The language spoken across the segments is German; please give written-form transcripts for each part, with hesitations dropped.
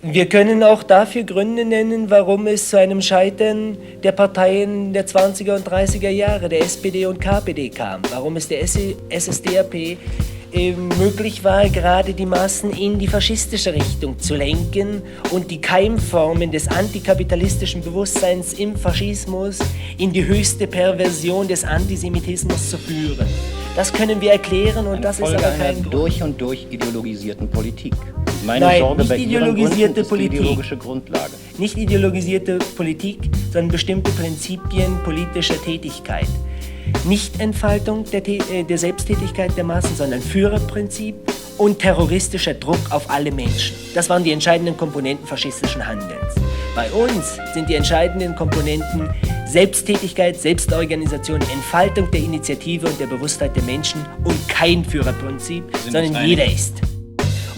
Wir können auch dafür Gründe nennen, warum es zu einem Scheitern der Parteien der 20er und 30er Jahre, der SPD und KPD kam. Warum es der SSDAP möglich war, gerade die Massen in die faschistische Richtung zu lenken und die Keimformen des antikapitalistischen Bewusstseins im Faschismus in die höchste Perversion des Antisemitismus zu führen. Das können wir erklären und das ist aber kein durch und durch ideologisierten Politik. Nein, Sorge nicht bei Ihren ideologisierte Gründen ist Politik. die ideologische Grundlage. Nicht ideologisierte Politik, sondern bestimmte Prinzipien politischer Tätigkeit. Nicht Entfaltung der Selbsttätigkeit der Massen, sondern Führerprinzip und terroristischer Druck auf alle Menschen. Das waren die entscheidenden Komponenten faschistischen Handelns. Bei uns sind die entscheidenden Komponenten Selbsttätigkeit, Selbstorganisation, Entfaltung der Initiative und der Bewusstheit der Menschen und kein Führerprinzip, sondern jeder ist.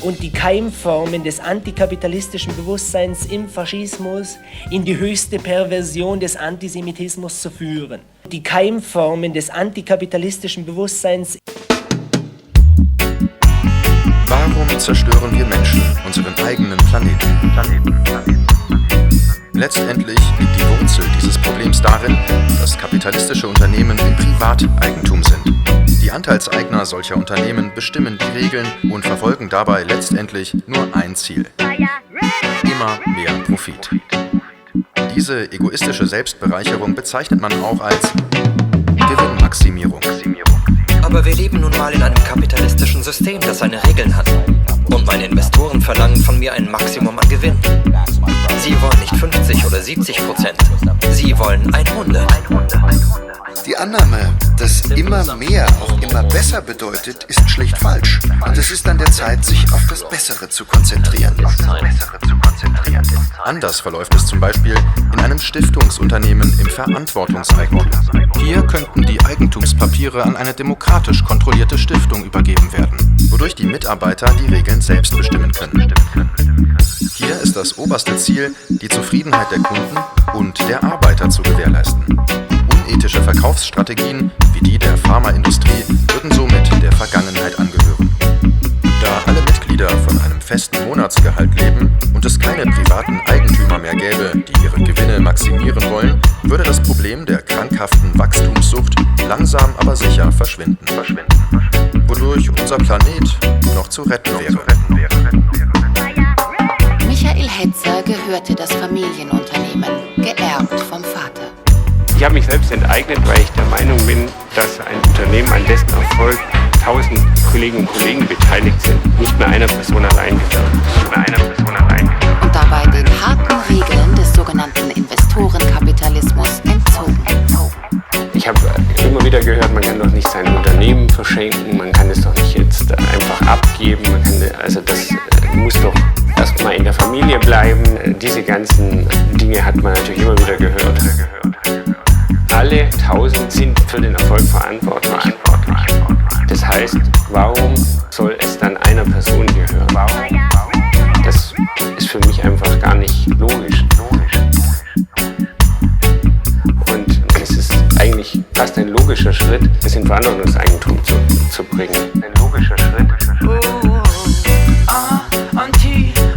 Und die Keimformen des antikapitalistischen Bewusstseins im Faschismus in die höchste Perversion des Antisemitismus zu führen. Die Keimformen des antikapitalistischen Bewusstseins. Warum zerstören wir Menschen unseren eigenen Planeten? Letztendlich liegt die Wurzel dieses Problems darin, dass kapitalistische Unternehmen im Privateigentum sind. Die Anteilseigner solcher Unternehmen bestimmen die Regeln und verfolgen dabei letztendlich nur ein Ziel: immer mehr Profit. Diese egoistische Selbstbereicherung bezeichnet man auch als Gewinnmaximierung. Aber wir leben nun mal in einem kapitalistischen System, das seine Regeln hat. Und meine Investoren verlangen von mir ein Maximum an Gewinn. Sie wollen nicht 50 oder 70%. Sie wollen 100. Die Annahme, dass immer mehr auch immer besser bedeutet, ist schlicht falsch. Und es ist an der Zeit, sich auf das Bessere zu konzentrieren. Anders verläuft es zum Beispiel in einem Stiftungsunternehmen im Verantwortungseigentum. Hier könnten die Eigentumspapiere an eine demokratisch kontrollierte Stiftung übergeben werden, wodurch die Mitarbeiter die Regeln selbst bestimmen können. Hier ist das oberste Ziel, die Zufriedenheit der Kunden und der Arbeiter zu gewährleisten. Unethische Verkaufsstrategien wie die der Pharmaindustrie würden somit der Vergangenheit angehören. Da alle Mitglieder von einem festen Monatsgehalt leben und es keine privaten Eigentümer mehr gäbe, die ihre Gewinne maximieren wollen, würde das Problem der krankhaften Wachstumssucht langsam aber sicher verschwinden. Wodurch unser Planet noch zu retten wäre. Michael Hetzer gehörte das Familienunternehmen, geerbt vom Vater. Ich habe mich selbst enteignet, weil ich der Meinung bin, dass ein Unternehmen an dessen Erfolg 1000 Kolleginnen und Kollegen beteiligt sind, nicht mehr einer Person allein gehört. Und dabei den harten Regeln des sogenannten Investorenkapitalismus entzogen. Ich habe immer wieder gehört, man kann doch nicht sein Unternehmen verschenken, man kann es doch nicht jetzt einfach abgeben, das muss doch erstmal in der Familie bleiben. Diese ganzen Dinge hat man natürlich immer wieder gehört. Alle 1000 sind für den Erfolg verantwortlich. Das heißt, warum soll es dann einer Person gehören? Das ist für mich einfach gar nicht logisch. Und es ist eigentlich fast ein logischer Schritt, das in Verantwortungseigentum zu bringen. Ein logischer Schritt.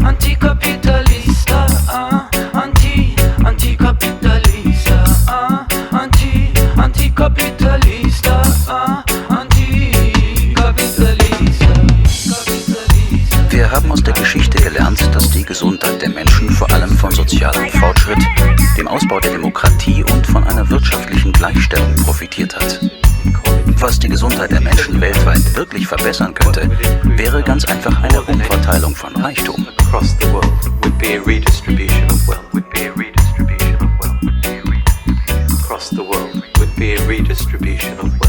Antikapitalista, antikapitalista, antikapitalista, antikapitalista. Wir haben aus der Geschichte gelernt, dass die Gesundheit der Menschen vor allem von sozialem Fortschritt, dem Ausbau der Demokratie und von einer wirtschaftlichen Gleichstellung profitiert hat. Was die Gesundheit der Menschen weltweit wirklich verbessern könnte, wäre ganz einfach eine Umverteilung von Reichtum. Across the world would be a redistribution of wealth. Across the world would be a redistribution of wealth.